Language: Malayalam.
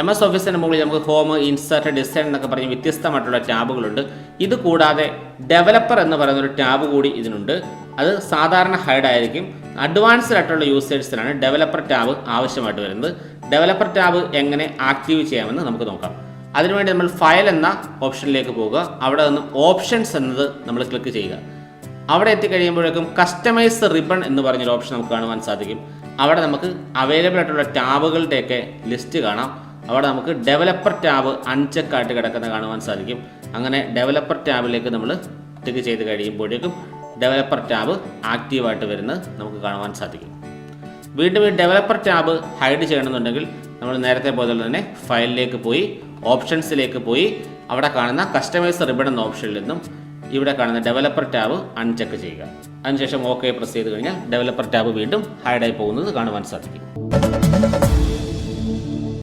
MS ഓഫീസിൻ്റെ മുകളിൽ നമുക്ക് ഹോം, ഇൻസേർട്ട്, ഡിസൈൻ എന്നൊക്കെ പറഞ്ഞ് വ്യത്യസ്തമായിട്ടുള്ള ടാബുകളുണ്ട്. ഇത് കൂടാതെ ഡെവലപ്പർ എന്ന് പറയുന്ന ഒരു ടാബ് കൂടി ഇതിനുണ്ട്. അത് സാധാരണ ഹൈഡ് ആയിരിക്കും. അഡ്വാൻസ്ഡ് ആയിട്ടുള്ള യൂസേഴ്സിനാണ് ഡെവലപ്പർ ടാബ് ആവശ്യമായിട്ട് വരുന്നത്. ഡെവലപ്പർ ടാബ് എങ്ങനെ ആക്റ്റീവ് ചെയ്യാമെന്ന് നമുക്ക് നോക്കാം. അതിനുവേണ്ടി നമ്മൾ ഫയൽ എന്ന ഓപ്ഷനിലേക്ക് പോകുക. അവിടെ നിന്ന് ഓപ്ഷൻസ് എന്നത് നമ്മൾ ക്ലിക്ക് ചെയ്യുക. അവിടെ എത്തിക്കഴിയുമ്പോഴേക്കും കസ്റ്റമൈസ് റിബൺ എന്ന് പറഞ്ഞൊരു ഓപ്ഷൻ നമുക്ക് കാണുവാൻ സാധിക്കും. അവിടെ നമുക്ക് അവൈലബിൾ ആയിട്ടുള്ള ടാബുകളുടെയൊക്കെ ലിസ്റ്റ് കാണാം. അവിടെ നമുക്ക് ഡെവലപ്പർ ടാബ് അൺചെക്കായിട്ട് കിടക്കുന്ന കാണുവാൻ സാധിക്കും. അങ്ങനെ ഡെവലപ്പർ ടാബിലേക്ക് നമ്മൾ ടിക്ക് ചെയ്ത് കഴിയുമ്പോഴേക്കും ഡെവലപ്പർ ടാബ് ആക്റ്റീവായിട്ട് വരുന്നത് നമുക്ക് കാണുവാൻ സാധിക്കും. വീണ്ടും ഈ ഡെവലപ്പർ ടാബ് ഹൈഡ് ചെയ്യണമെന്നുണ്ടെങ്കിൽ നമ്മൾ നേരത്തെ പോലെ തന്നെ ഫയലിലേക്ക് പോയി ഓപ്ഷൻസിലേക്ക് പോയി അവിടെ കാണുന്ന കസ്റ്റമൈസ് റിബൺ എന്ന ഓപ്ഷനിൽ നിന്നും ഇവിടെ കാണുന്ന ഡെവലപ്പർ ടാബ് അൺചെക്ക് ചെയ്യുക. അതിനുശേഷം ഓക്കെ പ്രസ് ചെയ്ത് കഴിഞ്ഞാൽ ഡെവലപ്പർ ടാബ് വീണ്ടും ഹൈഡായി പോകുന്നത് കാണുവാൻ സാധിക്കും.